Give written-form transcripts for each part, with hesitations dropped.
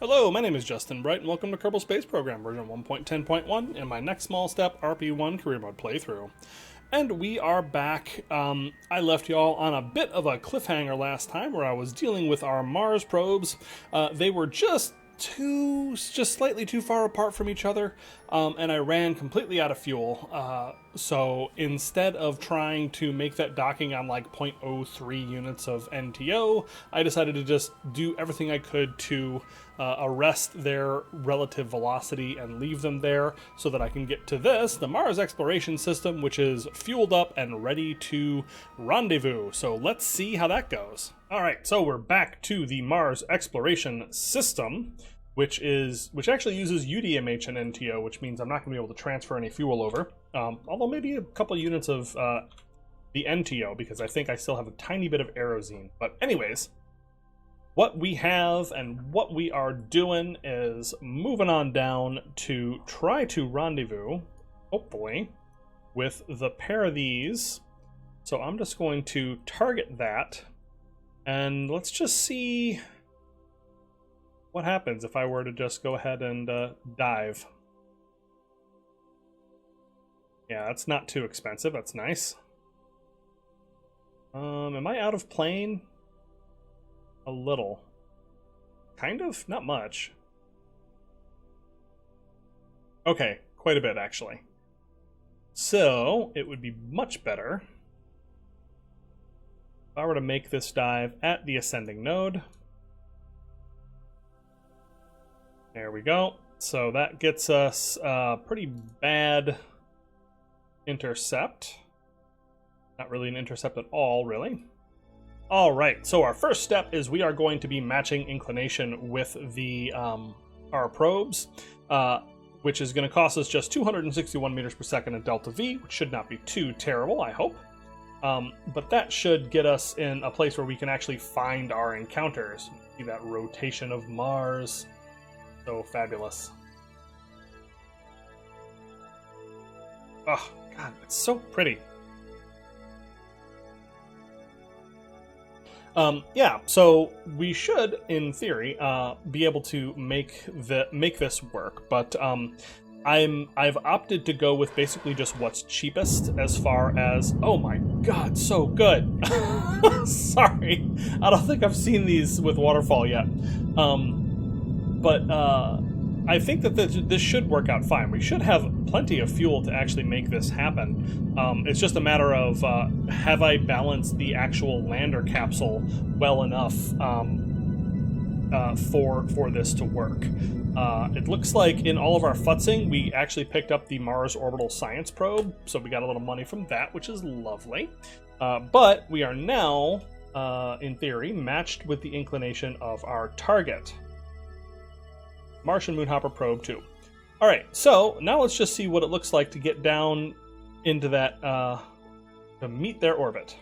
Hello, my name is Justin Bright, and welcome to Kerbal Space Program version 1.10.1 in my next small step RP-1 career mode playthrough. And we are back. I left y'all on a bit of a cliffhanger last time where I was dealing with our Mars probes. They were just slightly too far apart from each other, and I ran completely out of fuel. So instead of trying to make that docking on like 0.03 units of NTO, I decided to just do everything I could to arrest their relative velocity and leave them there so that I can get to this, the Mars exploration system, which is fueled up and ready to rendezvous. So let's see how that goes. All right, so we're back to the Mars exploration system, which actually uses UDMH and NTO, which means I'm not going to be able to transfer any fuel over. Although maybe a couple units of the NTO, because I think I still have a tiny bit of Aerozine. But anyways, what we have and what we are doing is moving on down to try to rendezvous, hopefully, with the pair of these. So I'm just going to target that, and let's just see what happens if I were to just go ahead and dive. Yeah, that's not too expensive. That's nice. Am I out of plane? A little. Kind of? Not much. Okay, quite a bit, actually. So, it would be much better if I were to make this dive at the ascending node. There we go. So that gets us a pretty bad intercept. Not really an intercept at all, really. All right, so our first step is we are going to be matching inclination with the our probes, which is going to cost us just 261 meters per second at delta V, which should not be too terrible, I hope. But that should get us in a place where we can actually find our encounters. See that rotation of Mars. So fabulous. Oh, God, it's so pretty. Yeah, so we should, in theory, be able to make this work, but I've opted to go with basically just what's cheapest as far as, oh my God, so good. Sorry, I don't think I've seen these with waterfall yet. But I think that this should work out fine. We should have plenty of fuel to actually make this happen. It's just a matter of have I balanced the actual lander capsule well enough for this to work. It looks like in all of our futzing, we actually picked up the Mars Orbital Science Probe, so we got a little money from that, which is lovely. But we are now, in theory, matched with the inclination of our target. Martian Moonhopper Probe 2. Alright, so now let's just see what it looks like to get down into that, to meet their orbit.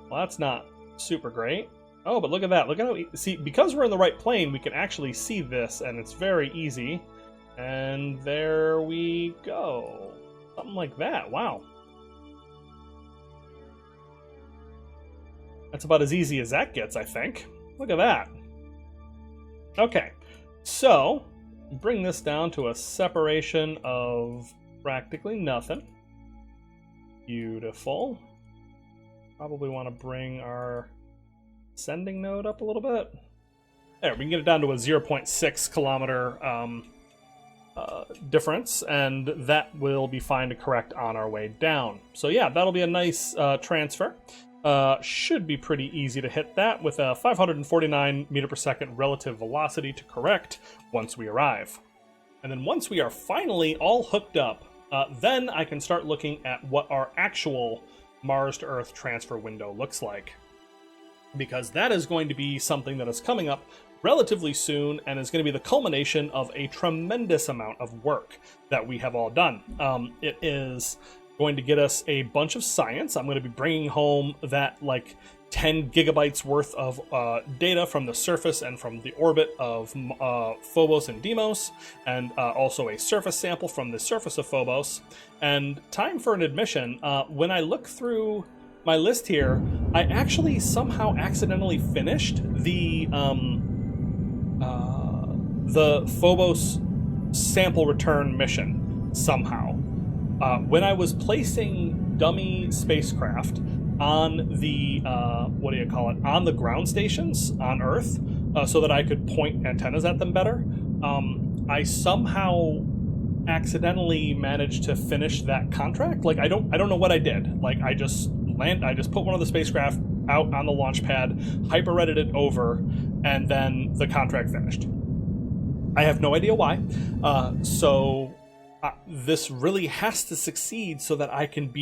Well, that's not super great. Oh, but look at that. Look at how, see, because we're in the right plane, we can actually see this, and it's very easy. And there we go. Something like that. Wow. That's about as easy as that gets, I think. Look at that. Okay, so bring this down to a separation of practically nothing. Beautiful. Probably want to bring our ascending node up a little bit. There, we can get it down to a 0.6 kilometer difference, and that will be fine to correct on our way down. So yeah, that'll be a nice transfer. Should be pretty easy to hit that with a 549 meter per second relative velocity to correct once we arrive. And then once we are finally all hooked up, then I can start looking at what our actual Mars to Earth transfer window looks like. Because that is going to be something that is coming up relatively soon and is going to be the culmination of a tremendous amount of work that we have all done. It is going to get us a bunch of science. I'm going to be bringing home that like 10 gigabytes worth of data from the surface and from the orbit of Phobos and Deimos, and also a surface sample from the surface of Phobos. And time for an admission, when I look through my list here, I actually somehow accidentally finished the Phobos sample return mission somehow. When I was placing dummy spacecraft on the on the ground stations on Earth, so that I could point antennas at them better, I somehow accidentally managed to finish that contract. Like I don't know what I did. Like I just put one of the spacecraft out on the launch pad, hyper-redded it over, and then the contract finished. I have no idea why. This really has to succeed so that I can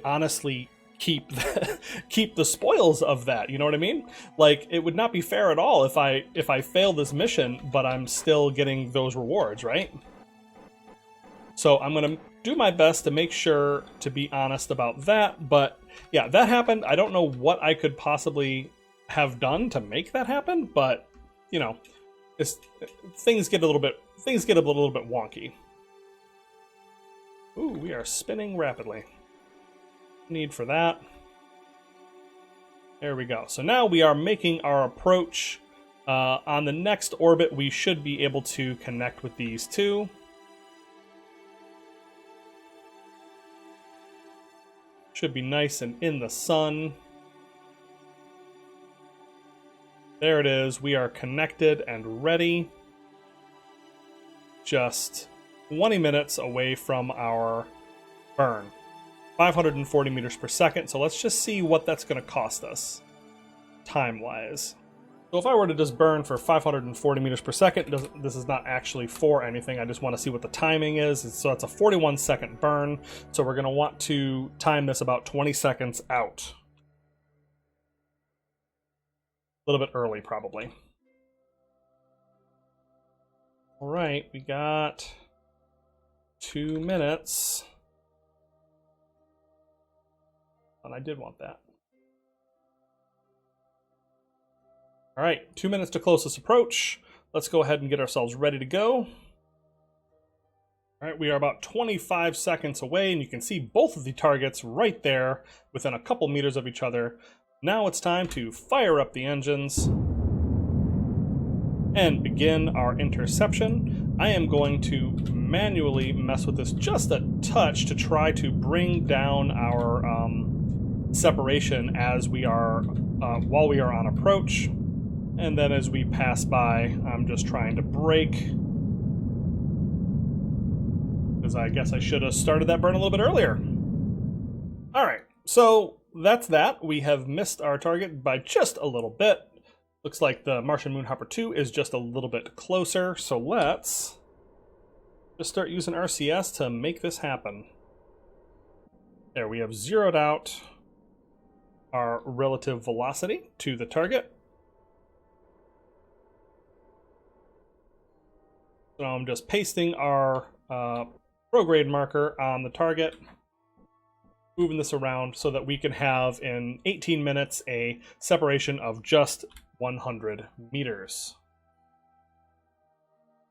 honestly keep the spoils of that. You know what I mean? Like it would not be fair at all if I fail this mission, but I'm still getting those rewards, right? So I'm gonna do my best to make sure to be honest about that. But yeah, that happened. I don't know what I could possibly have done to make that happen, but you know, things get a little bit wonky. Ooh, we are spinning rapidly. Need for that. There we go. So now we are making our approach. On the next orbit, we should be able to connect with these two. Should be nice and in the sun. There it is. We are connected and ready. Just 20 minutes away from our burn. 540 meters per second. So let's just see what that's going to cost us time-wise. So if I were to just burn for 540 meters per second, this is not actually for anything. I just want to see what the timing is. So that's a 41-second burn. So we're going to want to time this about 20 seconds out. A little bit early, probably. All right, we got 2 minutes. And I did want that. All right, 2 minutes to closest approach. Let's go ahead and get ourselves ready to go. All right, we are about 25 seconds away, and you can see both of the targets right there within a couple meters of each other. Now it's time to fire up the engines and begin our interception. I am going to manually mess with this just a touch to try to bring down our separation as we are while we are on approach. And then as we pass by, I'm just trying to brake. Because I guess I should have started that burn a little bit earlier. All right, so that's that. We have missed our target by just a little bit. Looks like the Martian Moonhopper 2 is just a little bit closer. So let's just start using RCS to make this happen. There, we have zeroed out our relative velocity to the target. So I'm just pasting our prograde marker on the target, moving this around so that we can have in 18 minutes a separation of just 100 meters.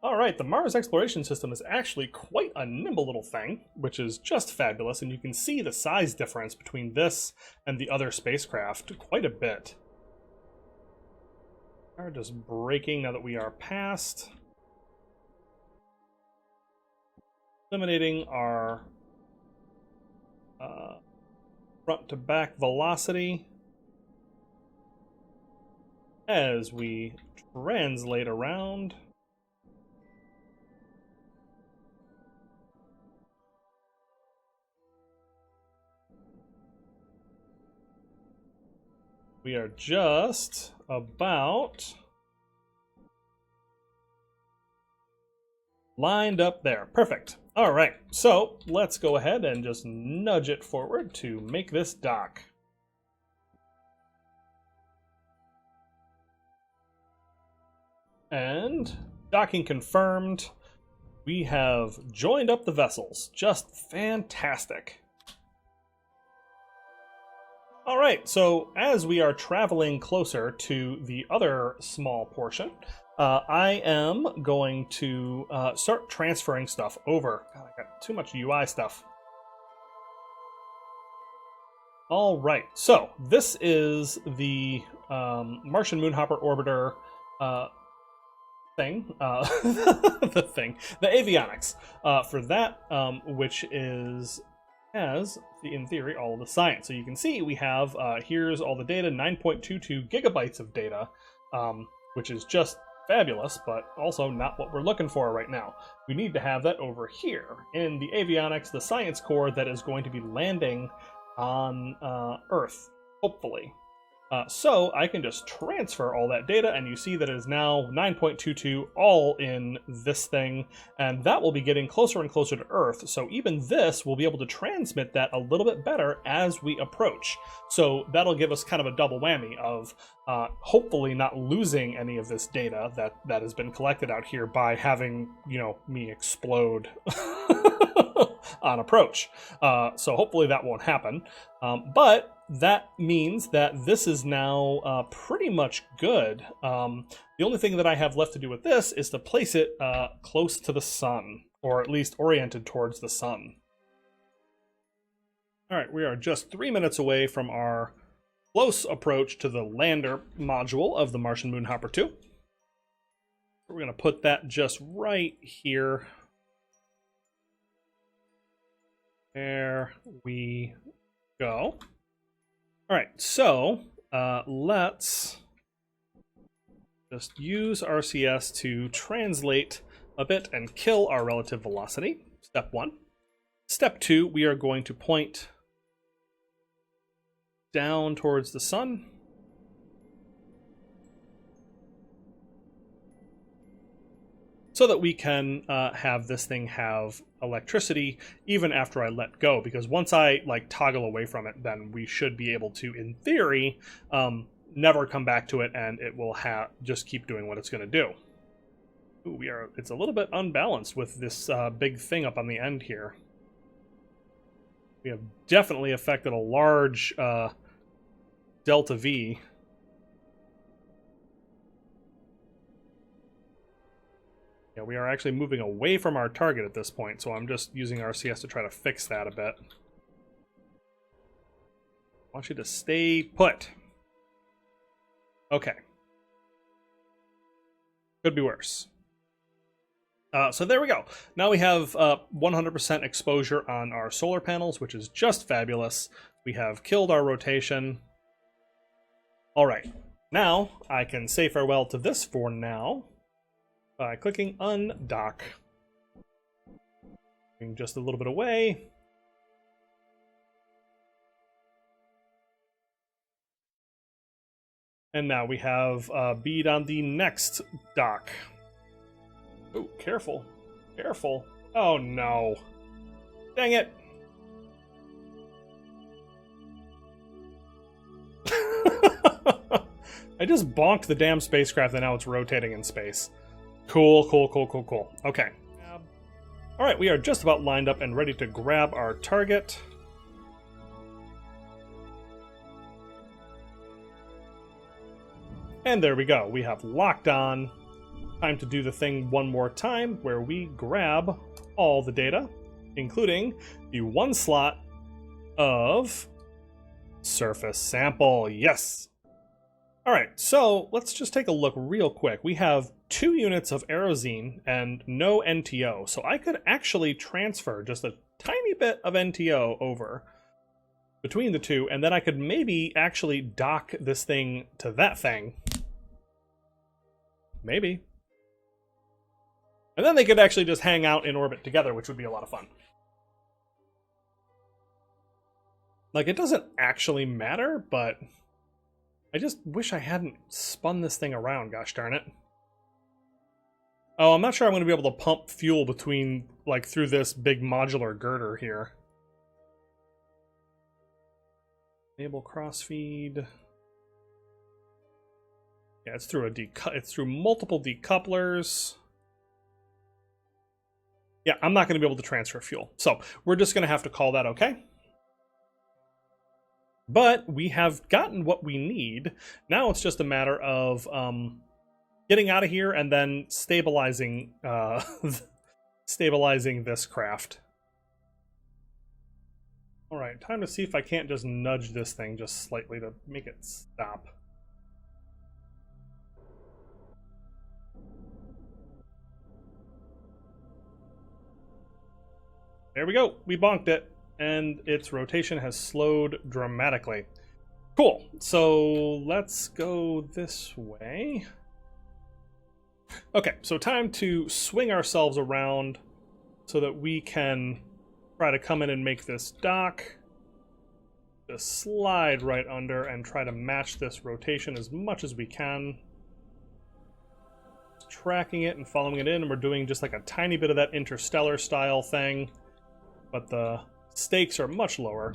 All right, the Mars Exploration System is actually quite a nimble little thing, which is just fabulous, and you can see the size difference between this and the other spacecraft quite a bit. We're just braking now that we are past. Eliminating our front to back velocity as we translate around. We are just about lined up there. Perfect. All right, so let's go ahead and just nudge it forward to make this dock. And docking confirmed. We have joined up the vessels. Just fantastic. All right, so as we are traveling closer to the other small portion, I am going to start transferring stuff over. God, I got too much UI stuff. All right, so this is the Martian Moonhopper orbiter thing, the avionics for that, which has, in theory, all of the science. So you can see we have, here's all the data, 9.22 gigabytes of data, which is just fabulous, but also not what we're looking for right now. We need to have that over here in the avionics, the science core that is going to be landing on Earth, hopefully. So I can just transfer all that data, and you see that it is now 9.22 all in this thing, and that will be getting closer and closer to Earth. So even this will be able to transmit that a little bit better as we approach. So that'll give us kind of a double whammy of hopefully not losing any of this data that has been collected out here by having, you know, me explode on approach. So hopefully that won't happen. But that means that this is now pretty much good. The only thing that I have left to do with this is to place it close to the sun, or at least oriented towards the sun. All right, we are just 3 minutes away from our close approach to the lander module of the Martian Moonhopper 2. We're going to put that just right here. There we go. All right, so let's just use RCS to translate a bit and kill our relative velocity. Step 1. Step 2, we are going to point down towards the sun. So that we can have this thing have electricity even after I let go, because once I like toggle away from it, then we should be able to, in theory, never come back to it, and it will just keep doing what it's going to do. Ooh, it's a little bit unbalanced with this big thing up on the end here. We have definitely affected a large delta V. Yeah, we are actually moving away from our target at this point, so I'm just using RCS to try to fix that a bit. I want you to stay put. Okay. Could be worse. So there we go. Now we have 100% exposure on our solar panels, which is just fabulous. We have killed our rotation. All right. Now I can say farewell to this for now by clicking undock. Moving just a little bit away. And now we have bead on the next dock. Oh, careful. Careful. Oh no. Dang it. I just bonked the damn spacecraft and now it's rotating in space. Cool, cool, cool, cool, cool. Okay. Alright, we are just about lined up and ready to grab our target. And there we go. We have locked on. Time to do the thing one more time, where we grab all the data, including the one slot of surface sample. Yes! Alright, so let's just take a look real quick. We have 2 units of Aerozine and no NTO, so I could actually transfer just a tiny bit of NTO over between the two, and then I could maybe actually dock this thing to that thing. Maybe. And then they could actually just hang out in orbit together, which would be a lot of fun. Like, it doesn't actually matter, but I just wish I hadn't spun this thing around, gosh darn it. Oh, I'm not sure I'm going to be able to pump fuel between, like, through this big modular girder here. Enable crossfeed. Yeah, it's through it's through multiple decouplers. Yeah, I'm not going to be able to transfer fuel. So we're just going to have to call that okay. But we have gotten what we need. Now it's just a matter of getting out of here and then stabilizing stabilizing this craft. All right, time to see if I can't just nudge this thing just slightly to make it stop. There we go. We bonked it, and its rotation has slowed dramatically. Cool. So let's go this way. Okay, so time to swing ourselves around so that we can try to come in and make this dock. Just slide right under and try to match this rotation as much as we can. Tracking it and following it in, and we're doing just like a tiny bit of that interstellar style thing, but the stakes are much lower.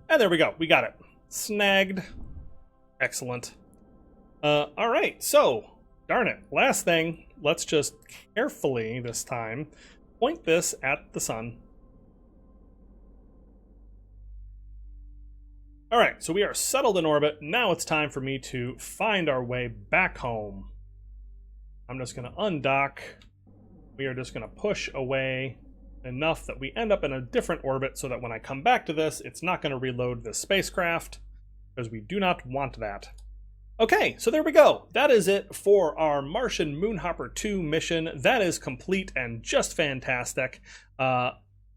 And there we go. We got it. Snagged. Excellent. Alright, so, darn it. Last thing, let's just carefully, this time, point this at the sun. Alright, so we are settled in orbit. Now it's time for me to find our way back home. I'm just going to undock. We are just going to push away enough that we end up in a different orbit so that when I come back to this, it's not going to reload this spacecraft, because we do not want that. Okay, so there we go. That is it for our Martian Moonhopper 2 mission. That is complete and just fantastic.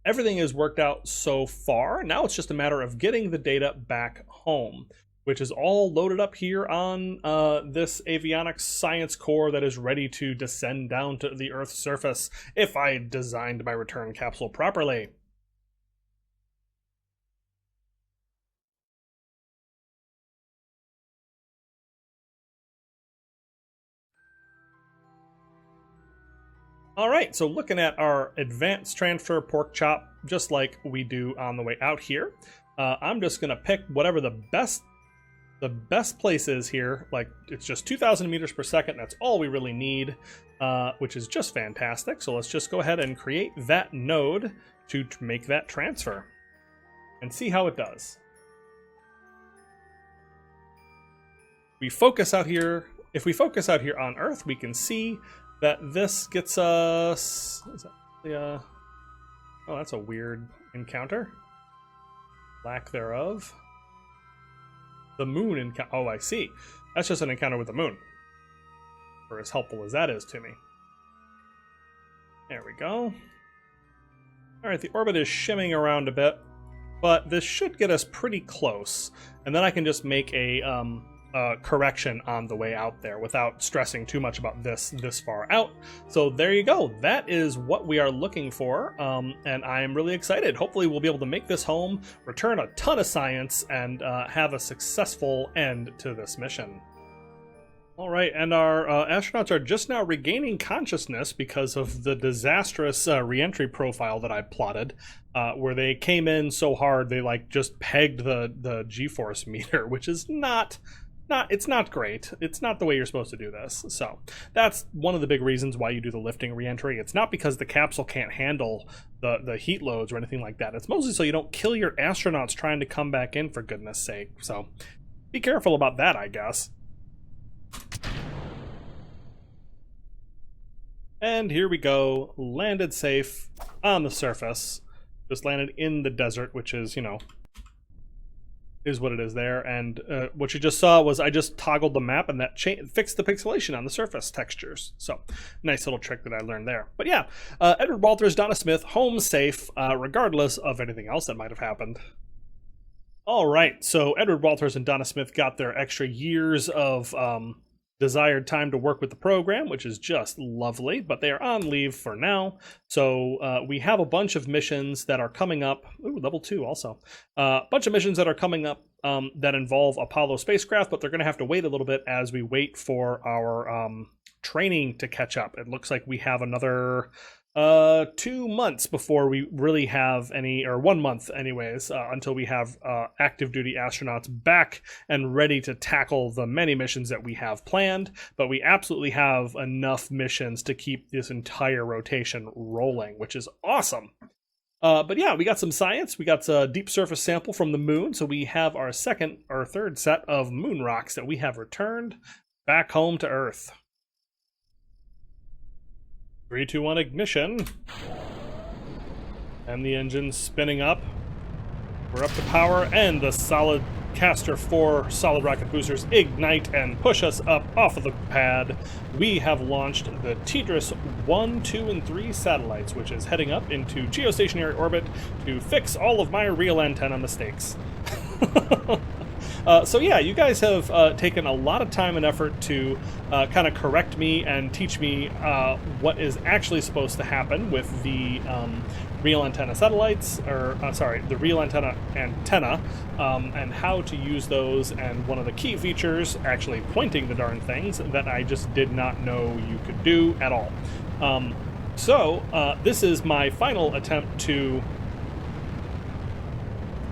Everything has worked out so far. Now it's just a matter of getting the data back home, which is all loaded up here on this avionics science core that is ready to descend down to the Earth's surface if I designed my return capsule properly. Alright, so looking at our advanced transfer pork chop, just like we do on the way out here, I'm just going to pick whatever the best place is here. Like, it's just 2,000 meters per second, that's all we really need, which is just fantastic. So let's just go ahead and create that node to make that transfer and see how it does. We focus out here. If we focus out here on Earth, we can see that this gets us... Is that the, oh, that's a weird encounter. Lack thereof. The moon encounter. Oh, I see. That's just an encounter with the moon. For as helpful as that is to me. There we go. Alright, the orbit is shimming around a bit, but this should get us pretty close. And then I can just make a correction on the way out there without stressing too much about this far out. So there you go. That is what we are looking for, and I am really excited. Hopefully we'll be able to make this home, return a ton of science, and have a successful end to this mission. All right, and our astronauts are just now regaining consciousness because of the disastrous re-entry profile that I plotted, where they came in so hard they like just pegged the G-force meter, which is it's not great. It's not the way you're supposed to do this. So that's one of the big reasons why you do the lifting re-entry. It's not because the capsule can't handle the heat loads or anything like that. It's mostly so you don't kill your astronauts trying to come back in, for goodness sake. So be careful about that, I guess. And here we go. Landed safe on the surface. Just landed in the desert, which is, you know, is what it is there. And what you just saw was I just toggled the map and that fixed the pixelation on the surface textures. So nice little trick that I learned there. But yeah, Edward Walters, Donna Smith, home safe, regardless of anything else that might have happened. All right, so Edward Walters and Donna Smith got their extra years of desired time to work with the program, which is just lovely, but they are on leave for now. So we have a bunch of missions that are coming up. Ooh, level 2 also. A bunch of missions that are coming up that involve Apollo spacecraft, but they're going to have to wait a little bit as we wait for our training to catch up. It looks like we have another 2 months before we really have any, or 1 month anyways, until we have active duty astronauts back and ready to tackle the many missions that we have planned. But we absolutely have enough missions to keep this entire rotation rolling, which is awesome. But yeah, we got some science. We got a deep surface sample from the moon. So we have our third set of moon rocks that we have returned back home to Earth. 3, 2, 1, ignition. And the engine's spinning up. We're up to power, and the solid caster 4 solid rocket boosters ignite and push us up off of the pad. We have launched the TDRS 1, 2, and 3 satellites, which is heading up into geostationary orbit to fix all of my real antenna mistakes. So yeah, you guys have taken a lot of time and effort to kind of correct me and teach me what is actually supposed to happen with the real antenna satellites, or sorry, the real antenna and how to use those, and one of the key features, actually pointing the darn things, that I just did not know you could do at all. So this is my final attempt to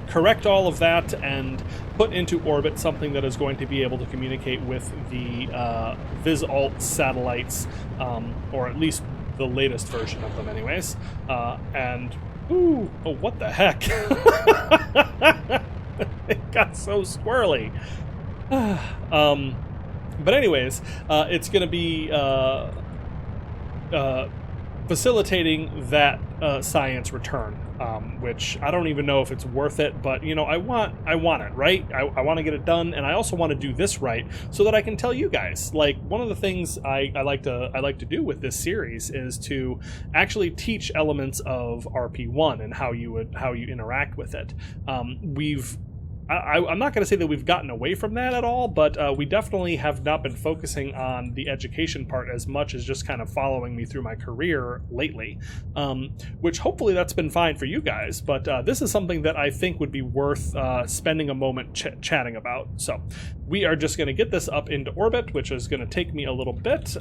correct all of that and put into orbit something that is going to be able to communicate with the Vis-Alt satellites, or at least the latest version of them anyways. And, ooh, oh, what the heck? It got so squirrely. But anyways, it's going to be facilitating that science return, which I don't even know if it's worth it, but you know, I want it, right? I want to get it done, and I also want to do this right so that I can tell you guys. Like, one of the things I like to do with this series is to actually teach elements of RP-1 and how you interact with it. I'm not going to say that we've gotten away from that at all, but we definitely have not been focusing on the education part as much as just kind of following me through my career lately, which hopefully that's been fine for you guys, but this is something that I think would be worth spending a moment chatting about. So we are just going to get this up into orbit, which is going to take me a little bit.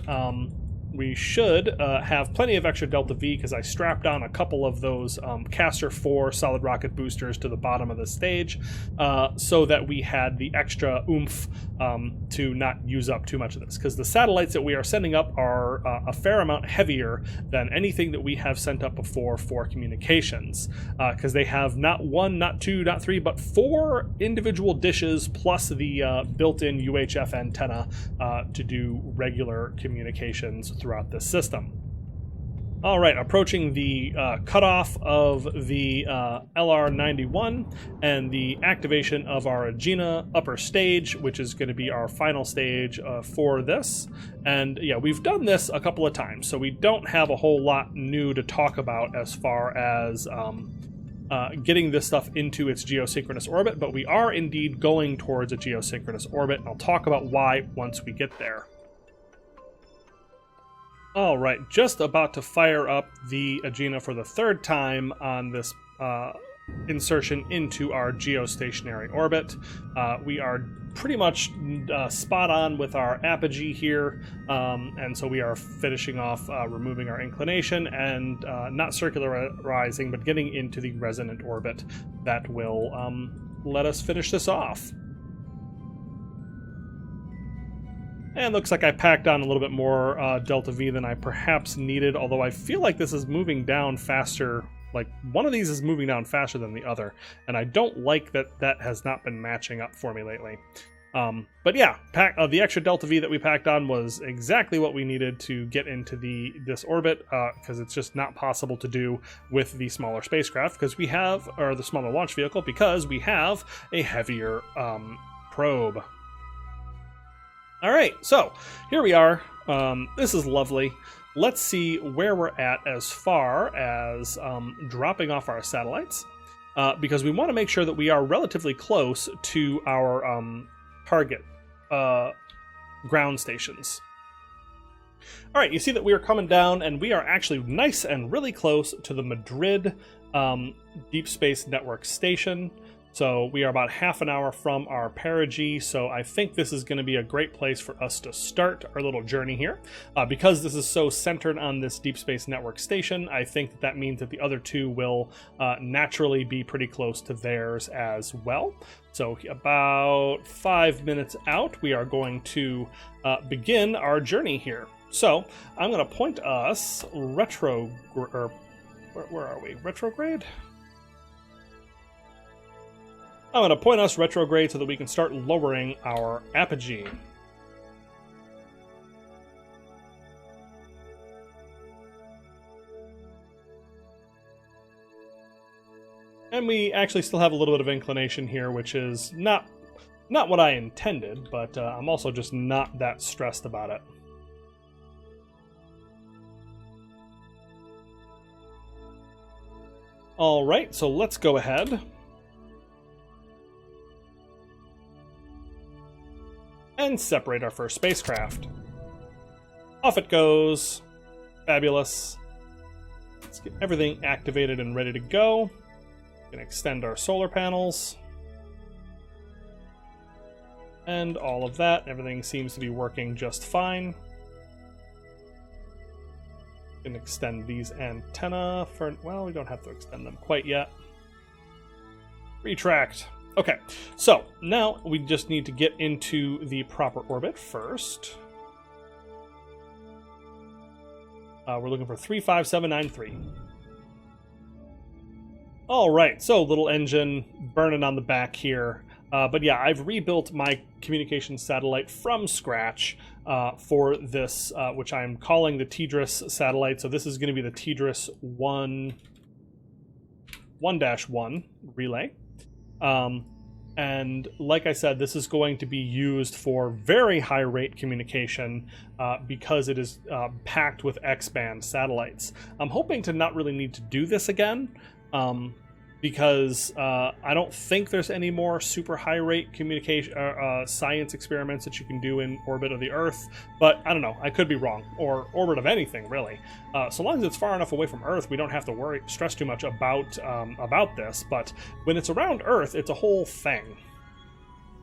We should have plenty of extra Delta V because I strapped on a couple of those Caster 4 solid rocket boosters to the bottom of the stage so that we had the extra oomph to not use up too much of this, because the satellites that we are sending up are a fair amount heavier than anything that we have sent up before for communications, because they have not 1, not 2, not 3, but 4 individual dishes plus the built-in UHF antenna to do regular communications throughout this system. All right, approaching the cutoff of the LR91 and the activation of our Agena upper stage, which is going to be our final stage for this. And yeah, we've done this a couple of times, so we don't have a whole lot new to talk about as far as getting this stuff into its geosynchronous orbit, but we are indeed going towards a geosynchronous orbit, and I'll talk about why once we get there. All right, just about to fire up the Agena for the 3rd time on this insertion into our geostationary orbit. We are pretty much spot on with our apogee here, and so we are finishing off removing our inclination and not circularizing, but getting into the resonant orbit that will let us finish this off. And looks like I packed on a little bit more Delta V than I perhaps needed, although I feel like this is moving down faster. Like, one of these is moving down faster than the other, and I don't like that that has not been matching up for me lately. But yeah, the extra Delta V that we packed on was exactly what we needed to get into this orbit, because it's just not possible to do with the smaller spacecraft, because we have, or the smaller launch vehicle, because we have a heavier probe. All right, so here we are. This is lovely. Let's see where we're at as far as dropping off our satellites, because we want to make sure that we are relatively close to our target ground stations. All right, you see that we are coming down, and we are actually nice and really close to the Madrid Deep Space Network Station. So we are about half an hour from our perigee, so I think this is going to be a great place for us to start our little journey here. Because this is so centered on this Deep Space Network station, I think that means that the other two will naturally be pretty close to theirs as well. So about 5 minutes out, we are going to begin our journey here. So I'm going to point us where are we? Retrograde? I'm going to point us retrograde so that we can start lowering our apogee. And we actually still have a little bit of inclination here, which is not what I intended, but I'm also just not that stressed about it. All right, so let's go ahead and separate our first spacecraft. Off it goes. Fabulous. Let's get everything activated and ready to go. We can extend our solar panels. And all of that. Everything seems to be working just fine. We can extend these antennae for... well, we don't have to extend them quite yet. Retract. Okay, so now we just need to get into the proper orbit first. We're looking for 35793. All right, so little engine burning on the back here. But yeah, I've rebuilt my communication satellite from scratch for this, which I'm calling the TDRS satellite. So this is going to be the TDRS 1-1 relay. And like I said, this is going to be used for very high rate communication because it is packed with X-band satellites. I'm hoping to not really need to do this again because I don't think there's any more super high rate communication science experiments that you can do in orbit of the Earth, but I don't know, I could be wrong, or orbit of anything really. So long as it's far enough away from Earth, we don't have to stress too much about this, but when it's around Earth, it's a whole thing.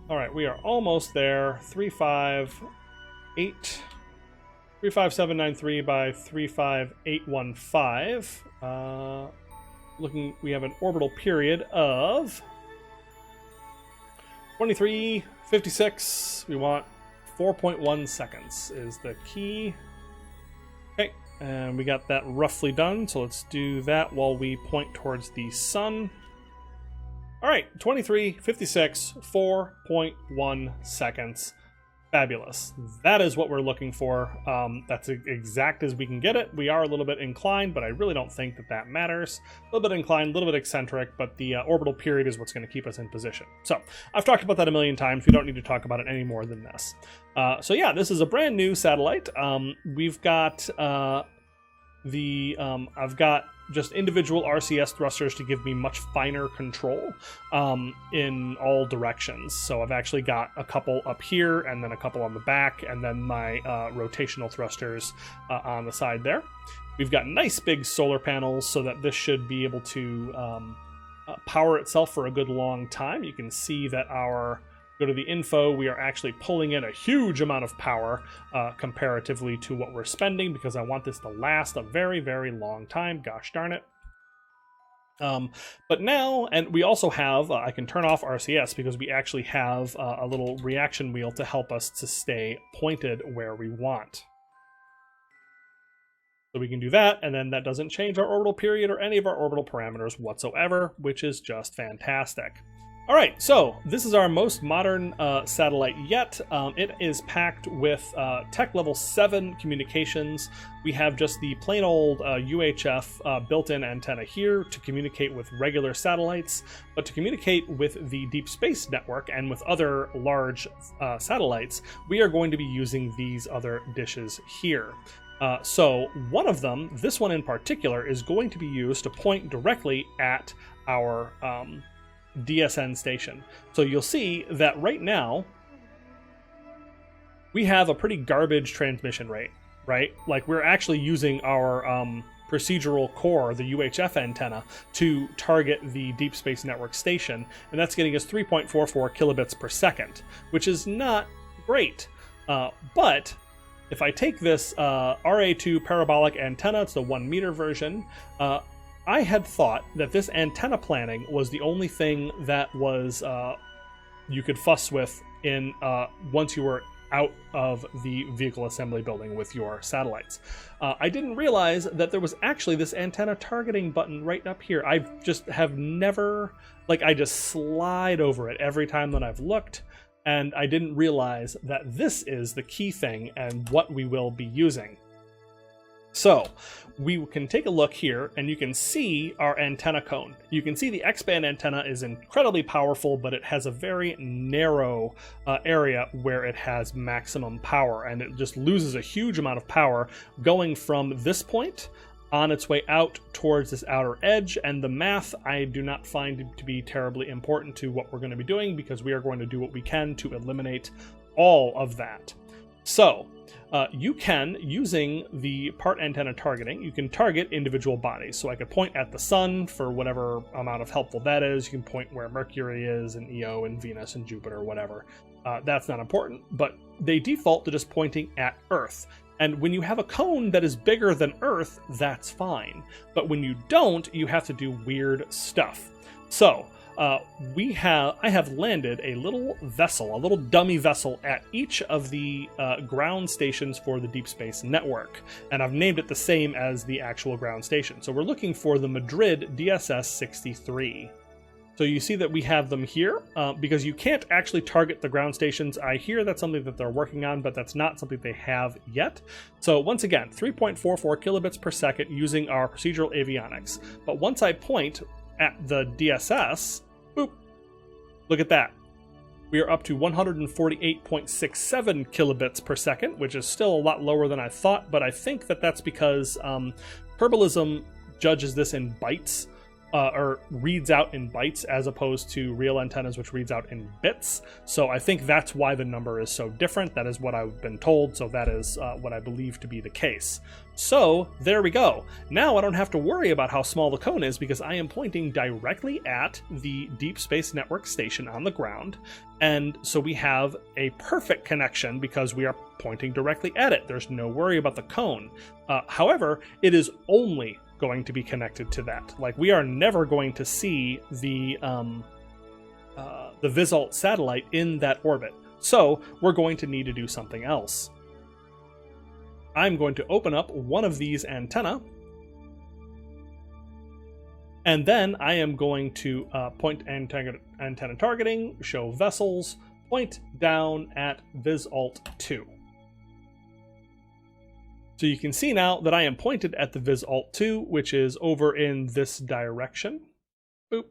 All right, we are almost there. 35793 by 35815. We have an orbital period of 2356. We want 4.1 seconds is the key. Okay, and we got that roughly done, so let's do that while we point towards the sun. All right, 2356, 4.1 seconds. Fabulous. That is what we're looking for. That's exact as we can get it. We are a little bit inclined, but I really don't think that matters. A little bit inclined, a little bit eccentric, but the orbital period is what's going to keep us in position. So I've talked about that a million times. We don't need to talk about it any more than this. So yeah, this is a brand new satellite. We've got I've got just individual RCS thrusters to give me much finer control in all directions. So I've actually got a couple up here and then a couple on the back and then my rotational thrusters on the side there. We've got nice big solar panels so that this should be able to power itself for a good long time. You can see that go to the info, we are actually pulling in a huge amount of power comparatively to what we're spending because I want this to last a very, very long time. Gosh darn it. But now, and we also have, I can turn off RCS because we actually have a little reaction wheel to help us to stay pointed where we want. So we can do that, and then that doesn't change our orbital period or any of our orbital parameters whatsoever, which is just fantastic. All right, so this is our most modern satellite yet. It is packed with Tech Level 7 communications. We have just the plain old UHF built-in antenna here to communicate with regular satellites, but to communicate with the Deep Space Network and with other large satellites, we are going to be using these other dishes here. So one of them, this one in particular, is going to be used to point directly at our DSN station. So you'll see that right now we have a pretty garbage transmission rate, right? Like we're actually using our procedural core, the UHF antenna, to target the Deep Space Network station, and that's getting us 3.44 kilobits per second, which is not great. But if I take this RA2 parabolic antenna, it's the 1 meter version, I had thought that this antenna planning was the only thing that was you could fuss with in once you were out of the vehicle assembly building with your satellites. I didn't realize that there was actually this antenna targeting button right up here. I just have never, I just slide over it every time that I've looked, and I didn't realize that this is the key thing and what we will be using. So we can take a look here and you can see our antenna cone. You can see the X-band antenna is incredibly powerful, but it has a very narrow area where it has maximum power, and it just loses a huge amount of power going from this point on its way out towards this outer edge. And the math I do not find to be terribly important to what we're going to be doing, because we are going to do what we can to eliminate all of that. So you can, using the part antenna targeting, you can target individual bodies. So I could point at the sun for whatever amount of helpful that is. You can point where Mercury is, and Io, and Venus, and Jupiter, whatever. That's not important, but they default to just pointing at Earth. And when you have a cone that is bigger than Earth, that's fine. But when you don't, you have to do weird stuff. So I have landed a little vessel, a little dummy vessel at each of the ground stations for the Deep Space Network. And I've named it the same as the actual ground station. So we're looking for the Madrid DSS-63. So you see that we have them here, because you can't actually target the ground stations. I hear that's something that they're working on, but that's not something they have yet. So once again, 3.44 kilobits per second using our procedural avionics. But once I point at the DSS, boop, look at that. We are up to 148.67 kilobits per second, which is still a lot lower than I thought, but I think that that's because Herbalism judges this in bytes. Or reads out in bytes as opposed to real antennas, which reads out in bits. So I think that's why the number is so different. That is what I've been told, so that is what I believe to be the case. So there we go. Now I don't have to worry about how small the cone is, because I am pointing directly at the Deep Space Network station on the ground. And so we have a perfect connection because we are pointing directly at it. There's no worry about the cone. However, it is only going to be connected to that. Like, we are never going to see the Visalt satellite in that orbit. So we're going to need to do something else. I'm going to open up one of these antenna, and then I am going to point antenna targeting, show vessels, point down at Visalt 2. So you can see now that I am pointed at the Visalt 2, which is over in this direction. Boop.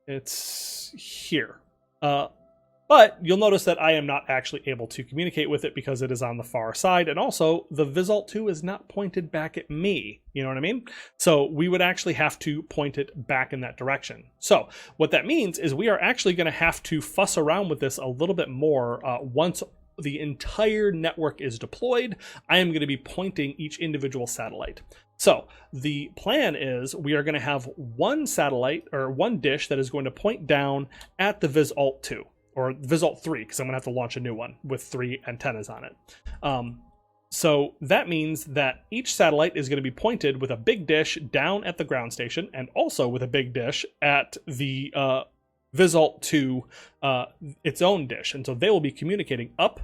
It's here. But you'll notice that I am not actually able to communicate with it because it is on the far side. And also, the Visalt 2 is not pointed back at me. You know what I mean? So we would actually have to point it back in that direction. So what that means is we are actually going to have to fuss around with this a little bit more once the entire network is deployed. I am going to be pointing each individual satellite. So the plan is we are going to have one satellite, or one dish, that is going to point down at the Visalt 2, or Visalt 3, because I'm going to have to launch a new one with 3 antennas on it. So that means that each satellite is going to be pointed with a big dish down at the ground station, and also with a big dish at the Visalt 2, its own dish. And so they will be communicating up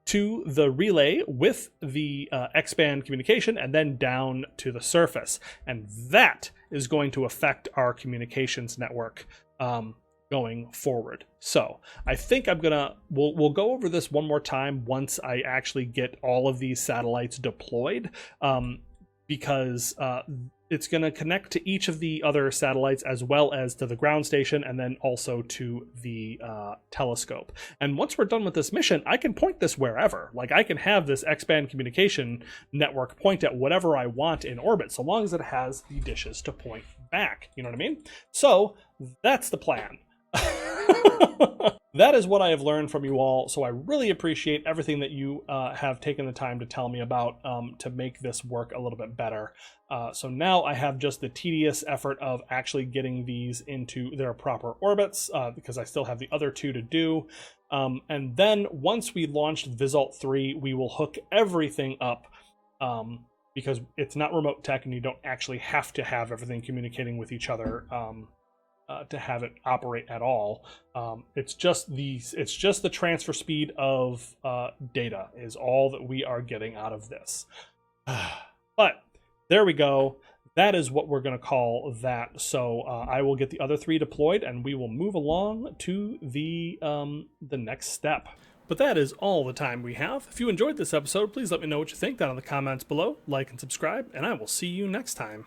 to the relay with the X-band communication, and then down to the surface. And that is going to affect our communications network going forward. So I think we'll go over this one more time once I actually get all of these satellites deployed, because it's going to connect to each of the other satellites, as well as to the ground station, and then also to the telescope. And once we're done with this mission, I can point this wherever. Like, I can have this X-band communication network point at whatever I want in orbit, so long as it has the dishes to point back. You know what I mean? So that's the plan. That is what I have learned from you all, so I really appreciate everything that you have taken the time to tell me about to make this work a little bit better. So now I have just the tedious effort of actually getting these into their proper orbits, because I still have the other 2 to do. And then once we launch Visalt 3, we will hook everything up, because it's not remote tech and you don't actually have to have everything communicating with each other to have it operate at all. It's just the transfer speed of data is all that we are getting out of this. But there we go. That is what we're going to call that. So I will get the other 3 deployed, and we will move along to the next step. But that is all the time we have. If you enjoyed this episode, please let me know what you think down in the comments below. Like and subscribe, and I will see you next time.